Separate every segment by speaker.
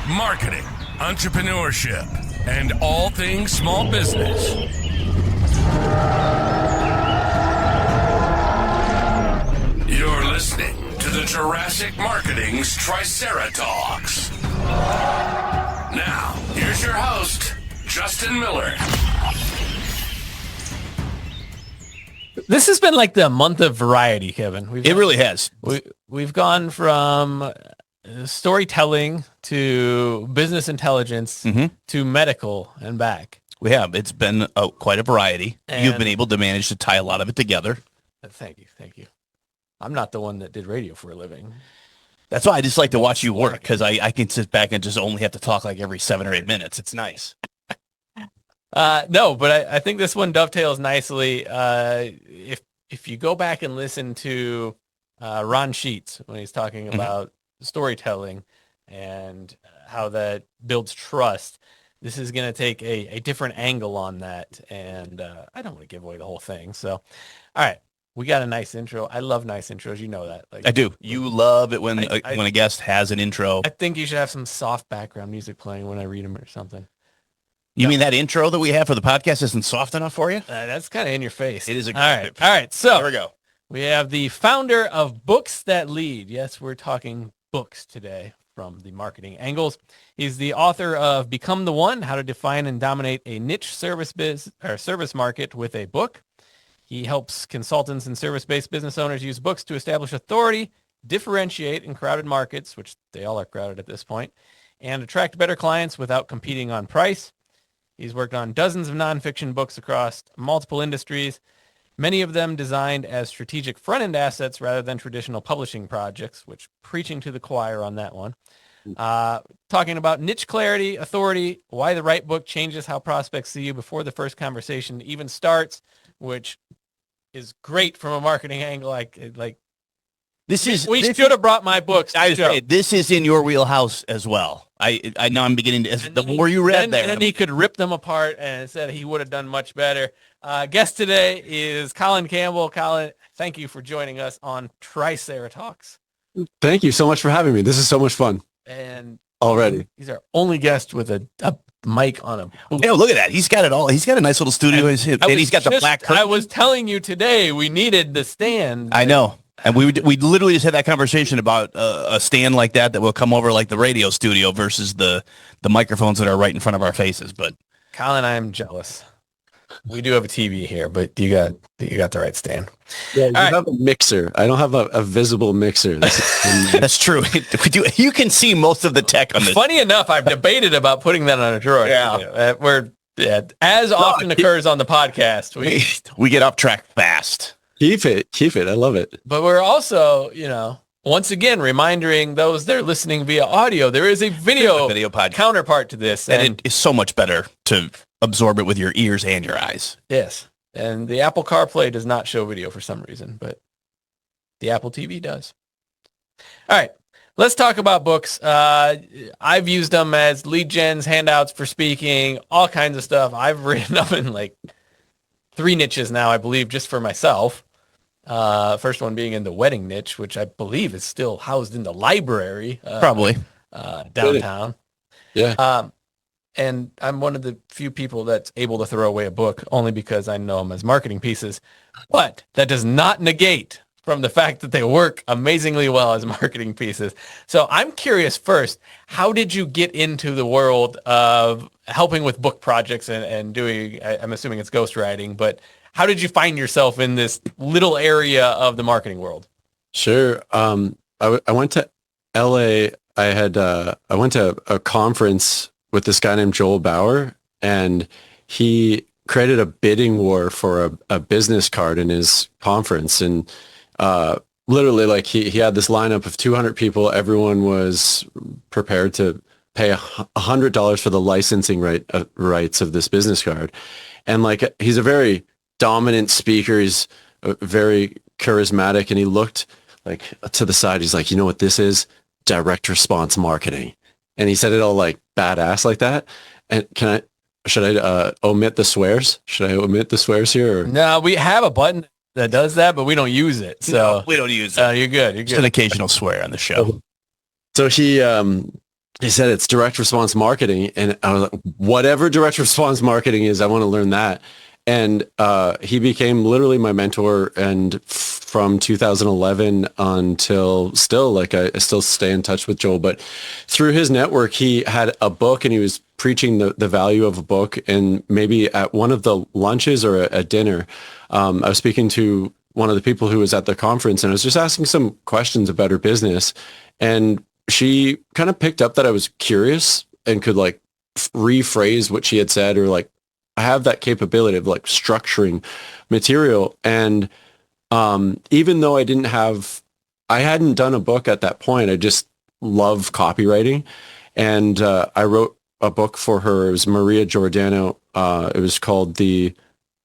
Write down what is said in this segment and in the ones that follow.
Speaker 1: marketing, entrepreneurship, and all things small business. You're listening to the Jurassic Marketing's Triceratops. Now, here's your host, Justin Miller.
Speaker 2: This has been like the month of variety, Kevin.
Speaker 3: It really has.
Speaker 2: We've gone from storytelling to business intelligence to medical and back.
Speaker 3: We have. It's been quite a variety.
Speaker 2: And
Speaker 3: you've been able to manage to tie a lot of it together.
Speaker 2: Thank you. I'm not the one that did radio for a living.
Speaker 3: That's why I just like to watch you work, because I can sit back and just only have to talk like every 7 or 8 minutes. It's nice.
Speaker 2: No, but I think this one dovetails nicely. If you go back and listen to Ron Sheets when he's talking about storytelling and how that builds trust, this is going to take a different angle on that. And I don't want to give away the whole thing. So, all right, we got a nice intro. I love nice intros. You know that.
Speaker 3: I do. You love it when a guest has an intro.
Speaker 2: I think you should have some soft background music playing when I read them or something.
Speaker 3: You mean that intro that we have for the podcast isn't soft enough for you?
Speaker 2: That's kind of in your face.
Speaker 3: It is.
Speaker 2: All right. So
Speaker 3: there we go.
Speaker 2: We have the founder of Books That Lead. Yes, we're talking books today from the marketing angles. He's the author of Become the One: How to Define and Dominate a Niche Service Market with a Book. He helps consultants and service-based business owners use books to establish authority, differentiate in crowded markets, which they all are crowded at this point, and attract better clients without competing on price. He's worked on dozens of nonfiction books across multiple industries, many of them designed as strategic front-end assets rather than traditional publishing projects, which preaching to the choir on that one. Talking about niche clarity, authority, why the right book changes how prospects see you before the first conversation even starts, which is great from a marketing angle. We should have brought my books.
Speaker 3: This is in your wheelhouse as well. I know I'm beginning to, the more you read there.
Speaker 2: And then he could rip them apart and said he would have done much better. Guest today is Colin Campbell. Colin, thank you for joining us on Triceratops.
Speaker 4: Thank you so much for having me. This is so much fun.
Speaker 2: And
Speaker 4: already.
Speaker 2: He's our only guest with a mic on him.
Speaker 3: Yeah, look at that. He's got it all. He's got a nice little studio. And he's got the black curtain.
Speaker 2: I was telling you today we needed the stand.
Speaker 3: I know. And we literally just had that conversation about a stand like that will come over like the radio studio versus the microphones that are right in front of our faces. But
Speaker 2: Colin, I'm jealous. We do have a TV here, but you got the right stand.
Speaker 4: Yeah, you have a mixer. I don't have a visible mixer.
Speaker 3: That's true. You can see most of the tech on this.
Speaker 2: Funny enough, I've debated about putting that on a drawer.
Speaker 3: Yeah.
Speaker 2: As often occurs on the podcast,
Speaker 3: we get off track fast.
Speaker 4: Keep it. I love it.
Speaker 2: But we're also, once again, reminding those that are listening via audio, there is a video
Speaker 3: podcast
Speaker 2: counterpart to this.
Speaker 3: And it is so much better to absorb it with your ears and your eyes.
Speaker 2: Yes. And the Apple CarPlay does not show video for some reason, but the Apple TV does. All right. Let's talk about books. I've used them as lead gens, handouts for speaking, all kinds of stuff. I've written them in like 3 niches now, I believe, just for myself. First one being in the wedding niche, which I believe is still housed in the library.
Speaker 3: Probably.
Speaker 2: Downtown.
Speaker 4: Yeah.
Speaker 2: And I'm one of the few people that's able to throw away a book only because I know them as marketing pieces. But that does not negate from the fact that they work amazingly well as marketing pieces. So I'm curious first, how did you get into the world of helping with book projects and doing, I'm assuming it's ghostwriting, but how did you find yourself in this little area of the marketing world?
Speaker 4: Sure. I went to LA. I went to a conference with this guy named Joel Bauer, and he created a bidding war for a business card in his conference. And literally, like he had this lineup of 200 people. Everyone was prepared to pay $100 for the licensing rights of this business card. And like, he's a very dominant speaker. He's very charismatic, and he looked like to the side. He's like, you know what this is? Direct response marketing. And he said it all like badass like that. And should I omit the swears? Should I omit the swears here? Or?
Speaker 2: No, we have a button that does that, but we don't use it. So
Speaker 3: no, we don't use it.
Speaker 2: You're good.
Speaker 3: Just an occasional swear on the show.
Speaker 4: So he he said it's direct response marketing. And I was like, whatever direct response marketing is, I want to learn that. And he became literally my mentor. And from 2011 until still, like I still stay in touch with Joel. But through his network, he had a book and he was preaching the value of a book. And maybe at one of the lunches or a dinner, I was speaking to one of the people who was at the conference, and I was just asking some questions about her business. And she kind of picked up that I was curious and could like rephrase what she had said, or like I have that capability of like structuring material. And even though I hadn't done a book at that point, I just love copywriting. And I wrote a book for her. It was Maria Giordano. It was called The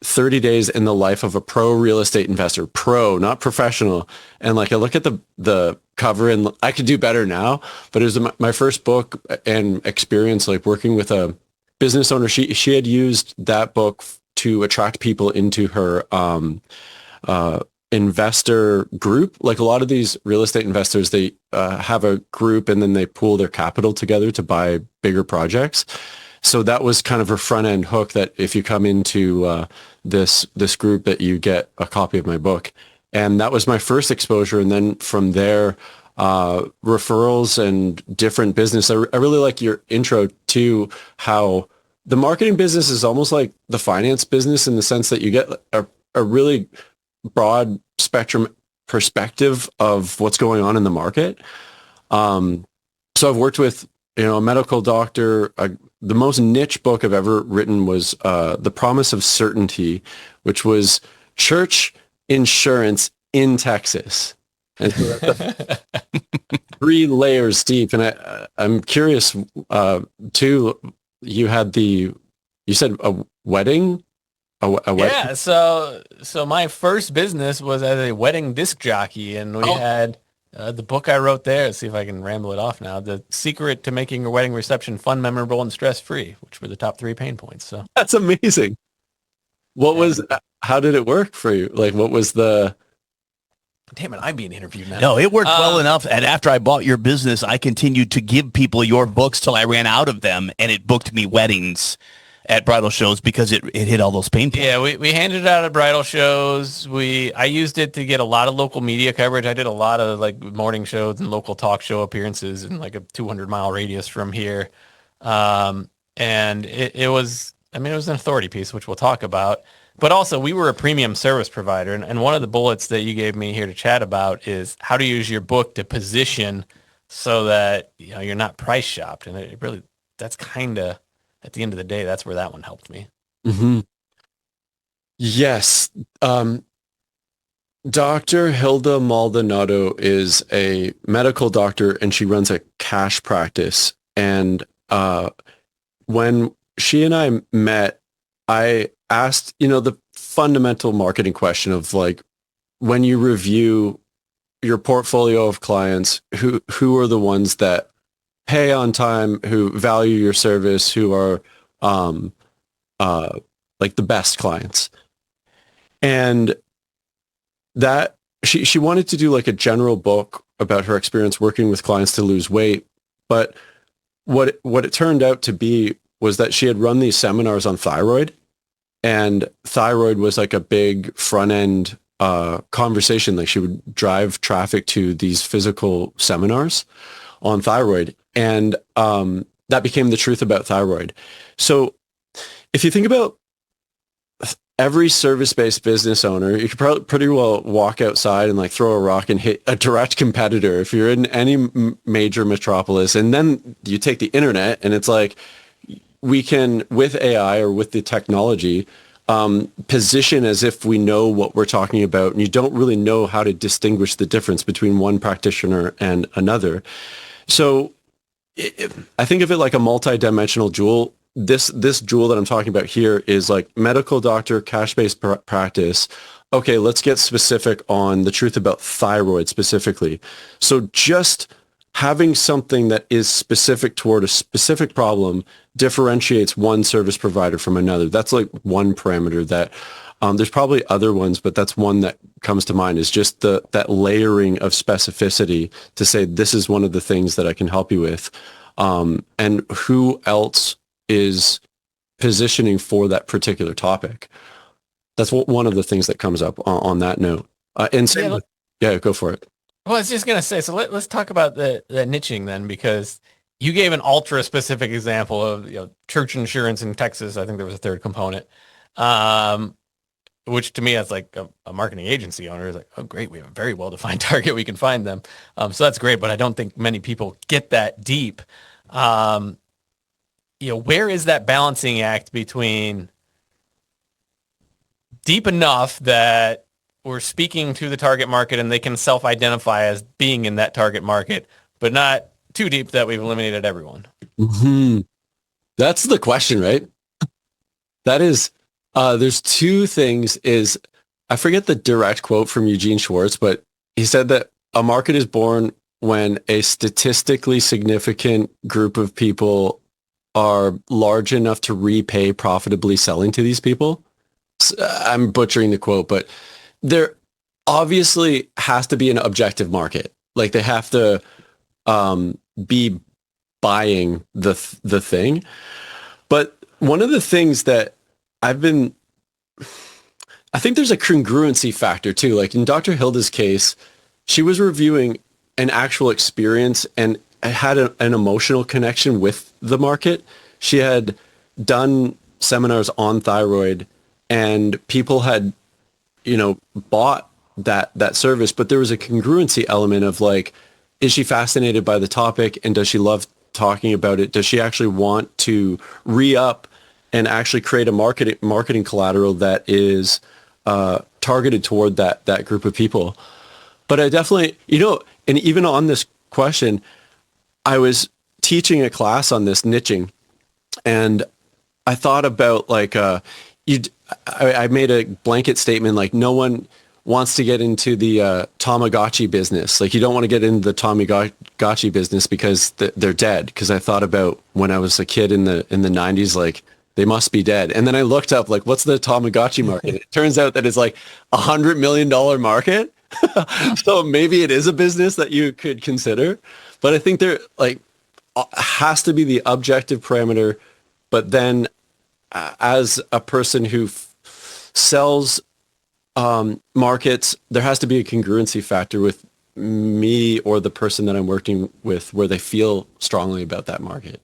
Speaker 4: 30 Days in the Life of a Pro Real Estate Investor. Pro, not professional. And like I look at the cover and I could do better now, but it was my first book and experience like working with a business owner. She had used that book to attract people into her investor group. Like a lot of these real estate investors, they have a group and then they pool their capital together to buy bigger projects. So that was kind of her front end hook, that if you come into this group that you get a copy of my book. And that was my first exposure. And then from there, referrals and different business. I really like your intro to how the marketing business is almost like the finance business, in the sense that you get a really broad spectrum perspective of what's going on in the market. So I've worked with, a medical doctor. The most niche book I've ever written was The Promise of Certainty, which was church insurance in Texas. And so that's 3 layers deep. And I'm curious, too, you said a wedding? A wedding?
Speaker 2: Yeah, so my first business was as a wedding disc jockey, and we had the book I wrote there. Let's see if I can ramble it off now. The Secret to Making Your Wedding Reception Fun, Memorable, and Stress-Free, which were the top 3 pain points. So
Speaker 4: that's amazing. How did it work for you? Like, what was the...
Speaker 2: Damn it, I'm being interviewed now.
Speaker 3: No, it worked well enough. And after I bought your business, I continued to give people your books till I ran out of them, and it booked me weddings at bridal shows because it hit all those pain points.
Speaker 2: Yeah, we handed it out at bridal shows. I used it to get a lot of local media coverage. I did a lot of like morning shows and local talk show appearances in like a 200-mile radius from here. And it was an authority piece, which we'll talk about. But also, we were a premium service provider, and one of the bullets that you gave me here to chat about is how to use your book to position so that you're not price shopped. And it really, that's kind of, at the end of the day, that's where that one helped me.
Speaker 4: Mm-hmm. Yes. Dr. Hilda Maldonado is a medical doctor, and she runs a cash practice. And when she and I met, I asked, the fundamental marketing question of like, when you review your portfolio of clients, who are the ones that pay on time, who value your service, who are like the best clients? And that she wanted to do like a general book about her experience working with clients to lose weight. But what it turned out to be was that she had run these seminars on thyroid. And thyroid was like a big front end conversation. Like she would drive traffic to these physical seminars on thyroid. And that became the truth about thyroid. So if you think about every service-based business owner, you could pretty well walk outside and like throw a rock and hit a direct competitor if you're in any major metropolis. And then you take the internet and it's like, we can, with AI or with the technology, position as if we know what we're talking about, and you don't really know how to distinguish the difference between one practitioner and another. So I think of it like a multi-dimensional jewel. This jewel that I'm talking about here is like medical doctor, cash-based practice. Okay, let's get specific on the truth about thyroid specifically. So just having something that is specific toward a specific problem differentiates one service provider from another. That's like one parameter that there's probably other ones, but that's one that comes to mind, is just that layering of specificity to say, this is one of the things that I can help you with. and who else is positioning for that particular topic. That's one of the things that comes up on that note. And same go for it.
Speaker 2: Well, I was just gonna say, so let's talk about the niching then, because you gave an ultra specific example of church insurance in Texas. I think there was a third component, which to me as like a marketing agency owner is like, oh great, we have a very well defined target, we can find them. So that's great, but I don't think many people get that deep. Where is that balancing act between deep enough that we're speaking to the target market and they can self-identify as being in that target market, but not too deep that we've eliminated everyone?
Speaker 4: Mm-hmm. That's the question, right? That is, there's two things. I forget the direct quote from Eugene Schwartz, but he said that a market is born when a statistically significant group of people are large enough to repay profitably selling to these people. I'm butchering the quote, but there obviously has to be an objective market. Like they have to be buying the thing. But one of the things that I think there's a congruency factor too. Like in Dr. Hilda's case, she was reviewing an actual experience and had an emotional connection with the market. She had done seminars on thyroid and people had, bought that service, but there was a congruency element of like, is she fascinated by the topic and does she love talking about it? Does she actually want to re-up and actually create a marketing collateral that is targeted toward that group of people? But I definitely, and even on this question, I was teaching a class on this niching, and I thought about like, I made a blanket statement like no one wants to get into the Tamagotchi business. Like you don't want to get into the Tamagotchi business because they're dead. Because I thought about when I was a kid in the 90s, like they must be dead. And then I looked up like what's the Tamagotchi market? It turns out that it's like $100 million market. So maybe it is a business that you could consider. But I think there like has to be the objective parameter. But then as a person who sells markets, there has to be a congruency factor with me or the person that I'm working with where they feel strongly about that market.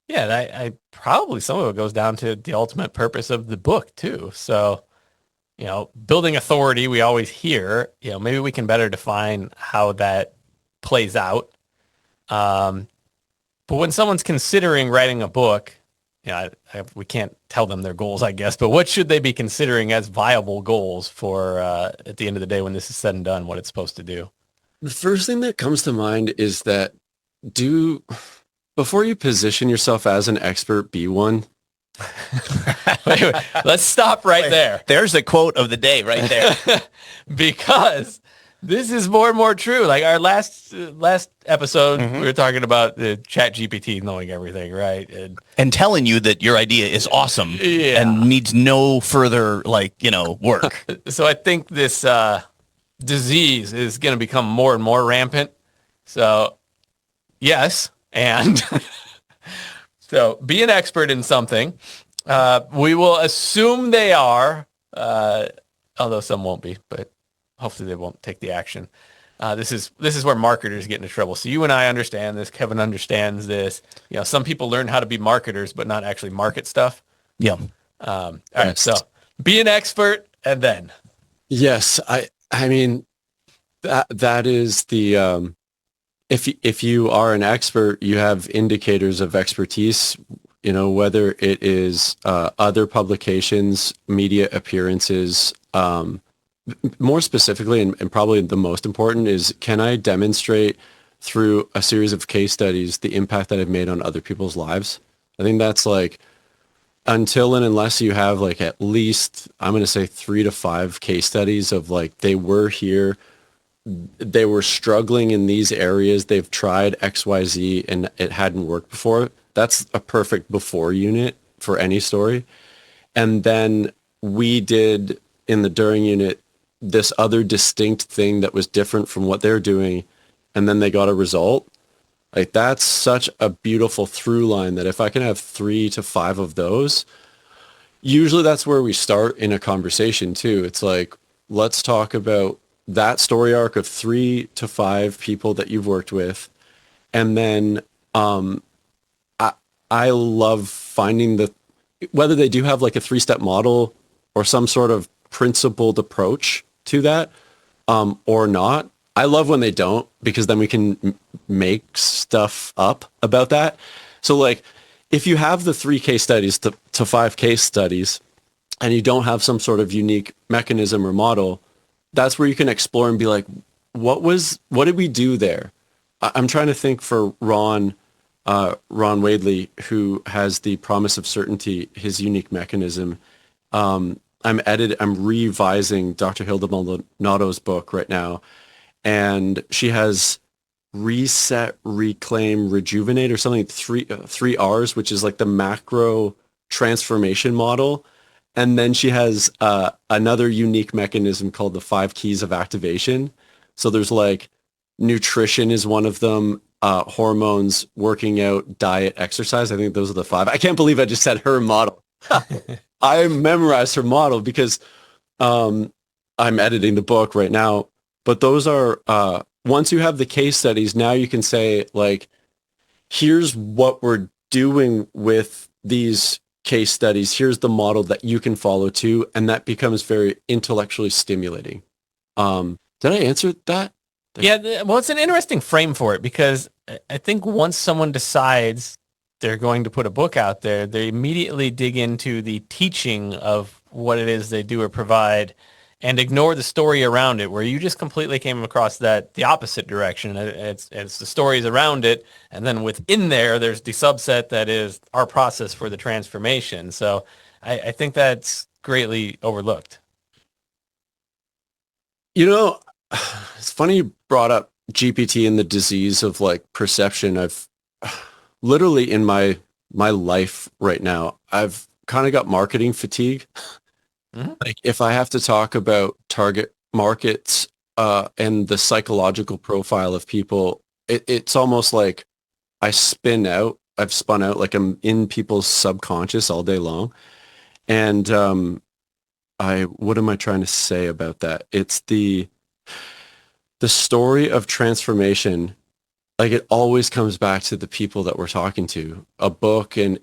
Speaker 2: Yeah, I probably some of it goes down to the ultimate purpose of the book too. So, building authority, we always hear, maybe we can better define how that plays out. But when someone's considering writing a book, we can't tell them their goals, I guess, but what should they be considering as viable goals for at the end of the day when this is said and done, what it's supposed to do?
Speaker 4: The first thing that comes to mind is that before you position yourself as an expert, be one.
Speaker 2: Wait, let's stop right there.
Speaker 3: There's the quote of the day right there.
Speaker 2: Because this is more and more true. Like our last episode, we were talking about the Chat GPT knowing everything, right?
Speaker 3: And telling you that your idea is awesome and needs no further, work.
Speaker 2: So I think this disease is going to become more and more rampant. So yes, and so be an expert in something. We will assume they are, although some won't be, but hopefully they won't take the action. This is where marketers get into trouble. So you and I understand this. Kevin understands this. Some people learn how to be marketers, but not actually market stuff.
Speaker 3: Yeah.
Speaker 2: All right. So be an expert, and then.
Speaker 4: Yes, I mean that is the if you are an expert, you have indicators of expertise. Whether it is other publications, media appearances. More specifically, and probably the most important is, can I demonstrate through a series of case studies the impact that I've made on other people's lives? I think that's like, until and unless you have like at least, I'm going to say 3 to 5 case studies of like, they were here, they were struggling in these areas, they've tried XYZ and it hadn't worked before. That's a perfect before unit for any story. And then we did in the during unit this other distinct thing that was different from what they're doing, and then they got a result. Like that's such a beautiful through line that if I can have 3 to 5 of those, usually that's where we start in a conversation too. It's like, let's talk about that story arc of 3 to 5 people that you've worked with. And then I love finding whether they do have like a 3-step model or some sort of principled approach to that or not. I love when they don't, because then we can make stuff up about that. So like if you have the 3 case studies to 5 case studies and you don't have some sort of unique mechanism or model, that's where you can explore and be like, what did we do there? I'm trying to think for Ron Wadley, who has the Promise of Certainty, his unique mechanism. I'm revising Dr. Hilda Maldonado's book right now, and she has reset, reclaim, rejuvenate, or something, three R's, which is like the macro transformation model. And then she has another unique mechanism called the 5 keys of activation. So there's like nutrition is one of them, hormones, working out, diet, exercise. I think those are the 5. I can't believe I just said her model. I memorized her model because I'm editing the book right now. But those are, once you have the case studies, now you can say, like, here's what we're doing with these case studies. Here's the model that you can follow too. And that becomes very intellectually stimulating. Did I answer that?
Speaker 2: Yeah, well, it's an interesting frame for it, because I think once someone decides they're going to put a book out there, they immediately dig into the teaching of what it is they do or provide and ignore the story around it, where you just completely came across the opposite direction. It's the stories around it, and then within there's the subset that is our process for the transformation. So I think that's greatly overlooked.
Speaker 4: You know, it's funny you brought up GPT and the disease of like perception. I've literally in my life right now, I've kind of got marketing fatigue. Mm-hmm. Like if I have to talk about target markets and the psychological profile of people, it's almost like I've spun out like I'm in people's subconscious all day long. And what am I trying to say about that? It's the story of transformation. Like it always comes back to the people that we're talking to. A book and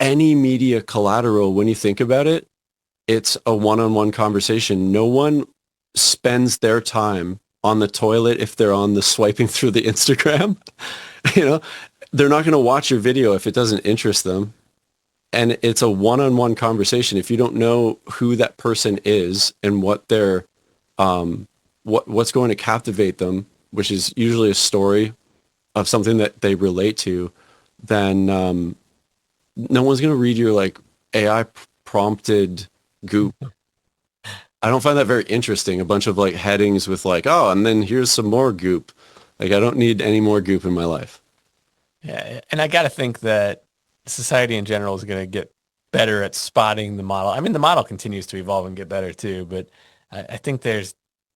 Speaker 4: any media collateral, when you think about it, it's a one-on-one conversation. No one spends their time on the toilet if they're on the swiping through the Instagram. You know, they're not going to watch your video if it doesn't interest them. And it's a one-on-one conversation. If you don't know who that person is and what they're, what's going to captivate them, which is usually a story of something that they relate to, then no one's going to read your like AI prompted goop. I don't find that very interesting. A bunch of like headings with like, oh, and then here's some more goop. Like I don't need any more goop in my life.
Speaker 2: Yeah, and I got to think that society in general is going to get better at spotting the model. I mean, the model continues to evolve and get better too, but I think there's,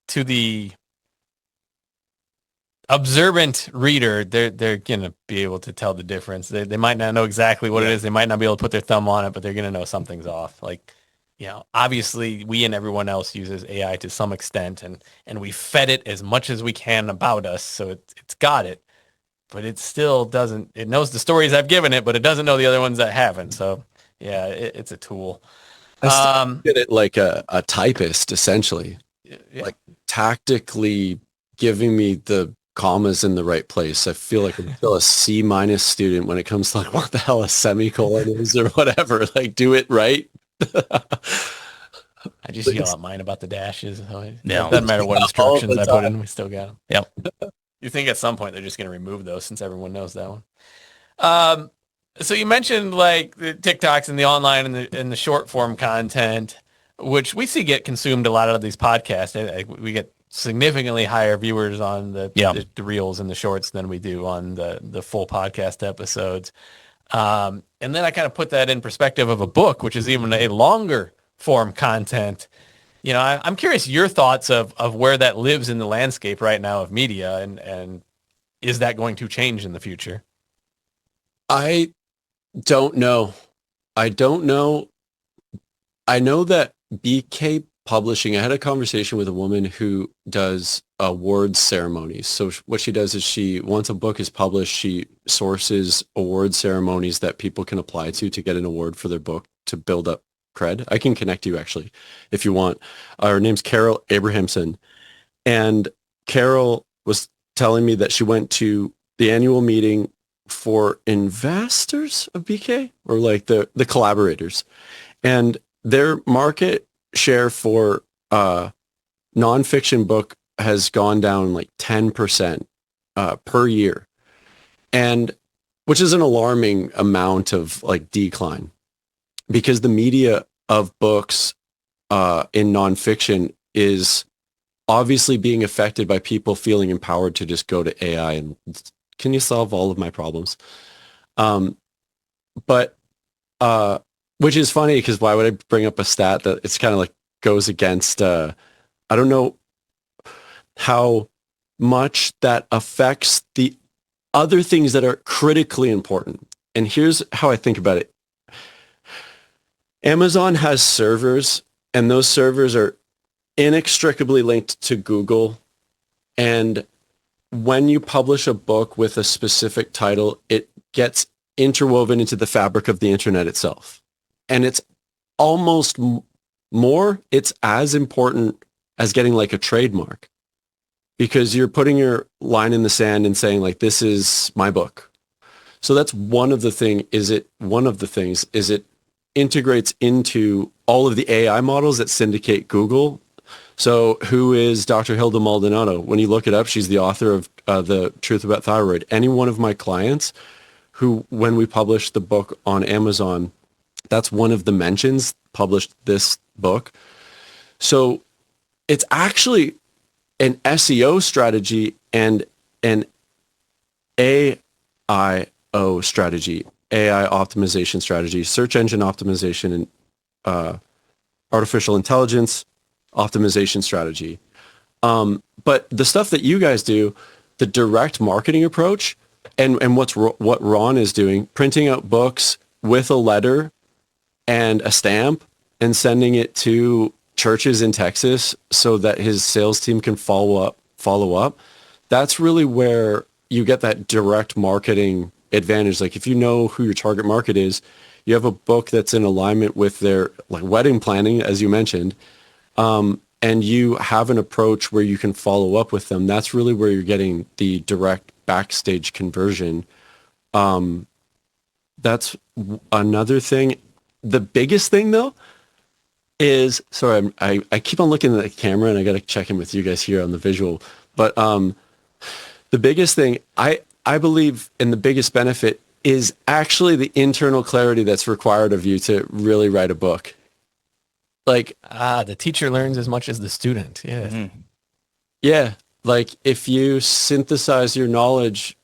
Speaker 2: to the observant reader, they're going to be able to tell the difference. They might not know exactly what it is. They might not be able to put their thumb on it, but they're going to know something's off. Like, you know, obviously we and everyone else uses AI to some extent, and we fed it as much as we can about us. So it's got it, but it still doesn't, it knows the stories I've given it, but it doesn't know the other ones that haven't. So yeah, it's a tool.
Speaker 4: I still get it like a typist, essentially.
Speaker 2: Yeah.
Speaker 4: Like tactically giving me the commas in the right place. I feel like I'm still a C- student when it comes to like what the hell a semicolon is or whatever. Like do it right.
Speaker 2: I just yell at mine about the dashes. So it
Speaker 3: No.
Speaker 2: doesn't matter what instructions I put in, we still got them.
Speaker 3: Yep.
Speaker 2: You think at some point they're just going to remove those since everyone knows that one. So you mentioned like the TikToks and the online and the short form content, which we see get consumed a lot of these podcasts. We get significantly higher viewers on the reels and the shorts than we do on the full podcast episodes. And then I kind of put that in perspective of a book, which is even a longer form content. You know, I'm curious your thoughts of where that lives in the landscape right now of media, and is that going to change in the future?
Speaker 4: I don't know. I don't know. I know that BK Publishing, I had a conversation with a woman who does awards ceremonies. So what she does is once a book is published, she sources award ceremonies that people can apply to get an award for their book to build up cred. I can connect you actually if you want. Her name's Carol Abrahamson. And Carol was telling me that she went to the annual meeting for investors of BK, or like the collaborators. And their market share for nonfiction book has gone down like 10% per year, and which is an alarming amount of like decline, because the media of books in nonfiction is obviously being affected by people feeling empowered to just go to AI and can you solve all of my problems? But which is funny, because why would I bring up a stat that it's kind of like goes against, I don't know how much that affects the other things that are critically important. And here's how I think about it. Amazon has servers, and those servers are inextricably linked to Google. And when you publish a book with a specific title, it gets interwoven into the fabric of the internet itself. And it's almost it's as important as getting like a trademark, because you're putting your line in the sand and saying like, this is my book. So that's one of the things it integrates into all of the AI models that syndicate Google. So who is Dr. Hilda Maldonado? When you look it up, she's the author of The Truth About Thyroid. Any one of my clients who, when we published the book on Amazon, that's one of the mentions, published this book. So it's actually an SEO strategy and an AIO strategy, AI optimization strategy, search engine optimization, and artificial intelligence optimization strategy. But the stuff that you guys do, the direct marketing approach, and what Ron is doing, printing out books with a letter and a stamp and sending it to churches in Texas so that his sales team can follow up. That's really where you get that direct marketing advantage. Like if you know who your target market is, you have a book that's in alignment with their like wedding planning, as you mentioned, and you have an approach where you can follow up with them. That's really where you're getting the direct backstage conversion. That's another thing. The biggest thing though is, sorry, I keep on looking at the camera and I got to check in with you guys here on the visual, but the biggest thing I believe, and the biggest benefit, is actually the internal clarity that's required of you to really write a book. Like,
Speaker 2: the teacher learns as much as the student. Yeah.
Speaker 3: Mm-hmm.
Speaker 4: Yeah. Like if you synthesize your knowledge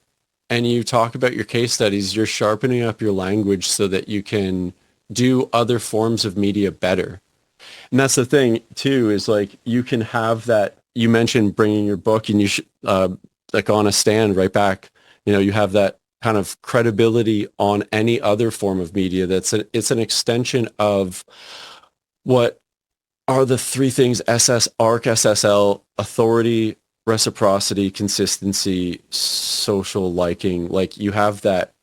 Speaker 4: and you talk about your case studies, you're sharpening up your language so that you can do other forms of media better. And that's the thing too, is like you can have that. You mentioned bringing your book, and you should like on a stand right back, you have that kind of credibility on any other form of media. It's an extension of what are the three things: ARC, SSL, authority, reciprocity, consistency, social liking. Like you have that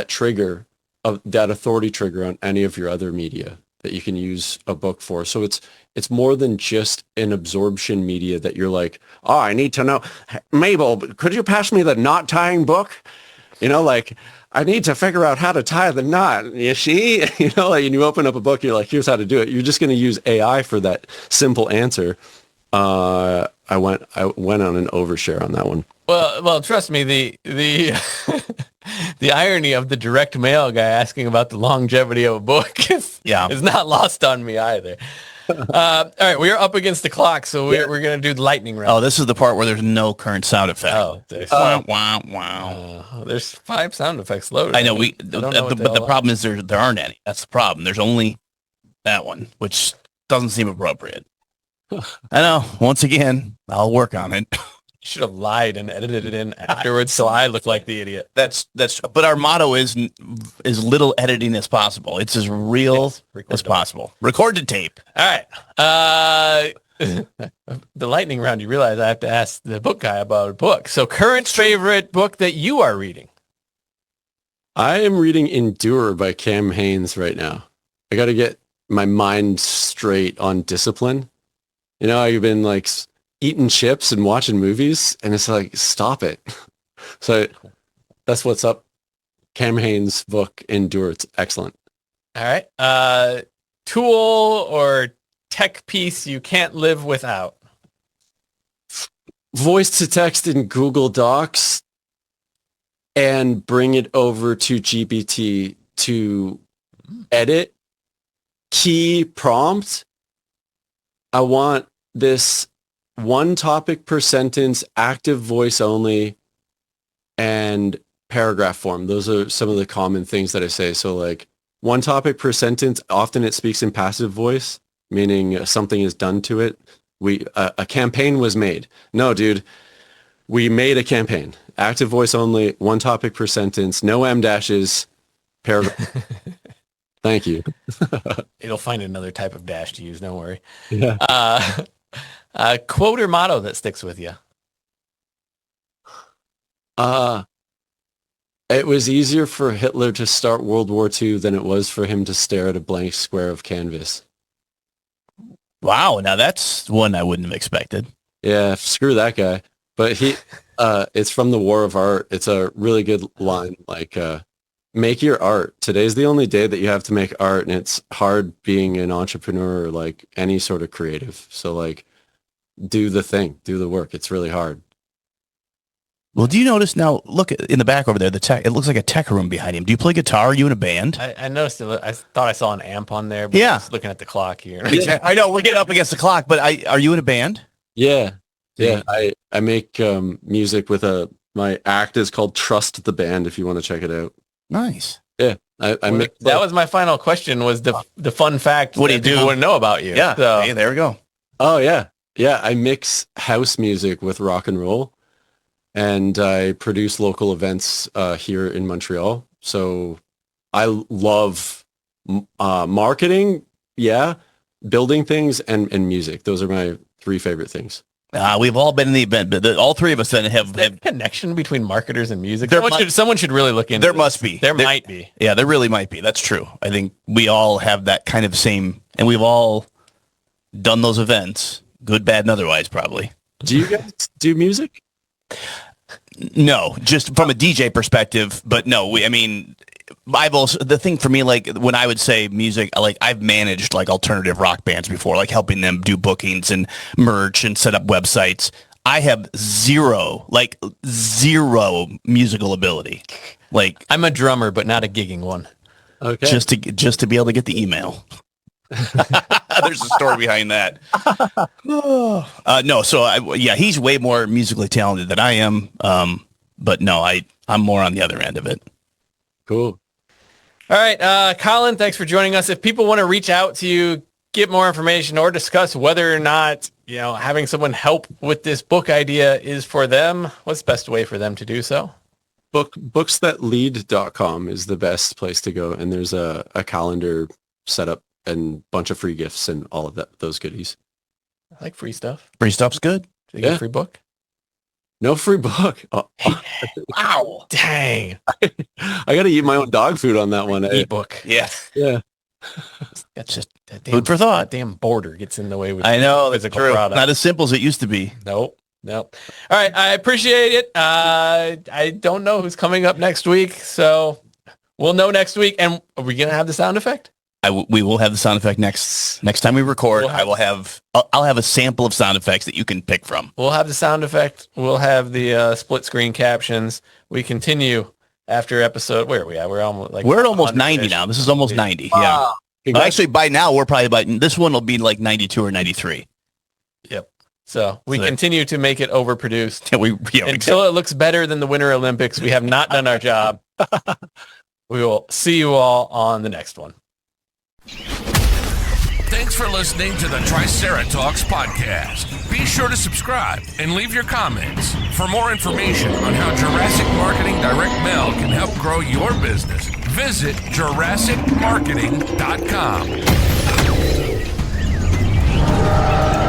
Speaker 4: trigger of that authority trigger on any of your other media that you can use a book for. So it's more than just an absorption media that you're like, oh, I need to know, Mabel, could you pass me the knot tying book? Like I need to figure out how to tie the knot. You see, like, and you open up a book, you're like, here's how to do it. You're just going to use AI for that simple answer. I went on an overshare on that one.
Speaker 2: Well, trust me, the the irony of the direct mail guy asking about the longevity of a book is not lost on me either. All right, we are up against the clock, so we're going to do the lightning round.
Speaker 3: Oh, this is the part where there's no current sound effect.
Speaker 2: Oh, there's, there's 5 sound effects loaded.
Speaker 3: I know but the problem is there aren't any. That's the problem. There's only that one, which doesn't seem appropriate. I know. Once again, I'll work on it.
Speaker 2: should have lied and edited it in afterwards, so I look like the idiot.
Speaker 3: That's but our motto is little editing as possible. It's as real as possible. Record to tape.
Speaker 2: All right. The lightning round, you realize I have to ask the book guy about a book. So current favorite book that you are reading?
Speaker 4: I am reading Endure by Cam Haynes right now. I got to get my mind straight on discipline. You know, I've been like eating chips and watching movies, and it's like, stop it. So that's what's up. Cam Haynes' book, Endure. It's excellent.
Speaker 2: All right. Tool or tech piece you can't live without?
Speaker 4: Voice to text in Google Docs and bring it over to GPT to edit key prompt. I want this one topic per sentence, active voice only, and paragraph form. Those are some of the common things that I say. So like one topic per sentence, often it speaks in passive voice, meaning something is done to it. A campaign was made. No, dude, we made a campaign. Active voice only, one topic per sentence, no M dashes, paragraph. Thank you.
Speaker 2: It'll find another type of dash to use. Don't worry.
Speaker 4: Yeah.
Speaker 2: Quote or motto that sticks with you?
Speaker 4: It was easier for Hitler to start World War II than it was for him to stare at a blank square of canvas.
Speaker 3: Wow, now that's one I wouldn't have expected.
Speaker 4: Yeah, screw that guy. But it's from The War of Art. It's a really good line. Like, make your art. Today's the only day that you have to make art, and it's hard being an entrepreneur or like any sort of creative. So like, do the thing, do the work. It's really hard.
Speaker 3: Well, do you notice now, look in the back over there, it looks like a tech room behind him. Do you play guitar? Are you in a band?
Speaker 2: I noticed it. I thought I saw an amp on there, but
Speaker 3: Yeah.
Speaker 2: I was looking at the clock here.
Speaker 3: I know, we're getting up against the clock, but are you in a band?
Speaker 4: Yeah. Yeah. I make music with my act is called Trust the Band, if you want to check it out.
Speaker 3: Nice.
Speaker 4: Yeah. I make
Speaker 2: That was my final question, was the fun fact
Speaker 3: What do you
Speaker 2: that people
Speaker 3: do?
Speaker 2: want to know about you.
Speaker 3: Yeah.
Speaker 2: So,
Speaker 3: Hey, there we go.
Speaker 4: Oh yeah. Yeah. I mix house music with rock and roll, and I produce local events here in Montreal. So I love marketing. Yeah. Building things and music. Those are my three favorite things.
Speaker 3: We've all been in the event, but all three of us then have
Speaker 2: connection between marketers and music.
Speaker 3: There
Speaker 2: Someone should really look into
Speaker 3: there
Speaker 2: this.
Speaker 3: must be.
Speaker 2: There might be.
Speaker 3: Yeah, there really might be. That's true. I think we all have that kind of same, and we've all done those events, good, bad, and otherwise, probably.
Speaker 4: Do you guys do music?
Speaker 3: No, just from a DJ perspective, but no, I've also, the thing for me, like when I would say music, like I've managed like alternative rock bands before, like helping them do bookings and merch and set up websites. I have zero musical ability. Like
Speaker 2: I'm a drummer, but not a gigging one.
Speaker 4: Okay.
Speaker 3: just to be able to get the email. There's a story behind that. No, so he's way more musically talented than I am. But no, I'm more on the other end of it.
Speaker 4: Cool.
Speaker 2: All right, Colin, thanks for joining us. If people want to reach out to you, get more information, or discuss whether or not, having someone help with this book idea is for them, what's the best way for them to do so?
Speaker 4: Booksthatlead.com is the best place to go. And there's a calendar set up and bunch of free gifts and all of those goodies.
Speaker 2: I like free stuff.
Speaker 3: Free stuff's good.
Speaker 2: Do you get a free book?
Speaker 4: No free book. Oh.
Speaker 2: Wow. Dang.
Speaker 4: I got to eat my own dog food on that one.
Speaker 2: E-book.
Speaker 3: Yeah.
Speaker 4: Yeah.
Speaker 2: That's just that
Speaker 3: Food for thought.
Speaker 2: That damn border gets in the way with
Speaker 3: I know. That's
Speaker 2: physical
Speaker 3: true.
Speaker 2: product.
Speaker 3: Not as simple as it used to be.
Speaker 2: Nope. All right. I appreciate it. I don't know who's coming up next week, so we'll know next week. And are we going to have the sound effect?
Speaker 3: We will have the sound effect next time we record. I'll have a sample of sound effects that you can pick from.
Speaker 2: We'll have the sound effect. We'll have the split screen captions. We continue after episode. Where are we at? We're at
Speaker 3: almost 90 now. This is almost 90. Yeah. Actually, by now we're probably this one will be like 92 or 93.
Speaker 2: Yep. So we continue to make it overproduced
Speaker 3: until
Speaker 2: until it looks better than the Winter Olympics. We have not done our job. We will see you all on the next one.
Speaker 1: Thanks for listening to the Triceratops podcast. Be sure to subscribe and leave your comments. For more information on how Jurassic Marketing Direct Mail can help grow your business, visit JurassicMarketing.com.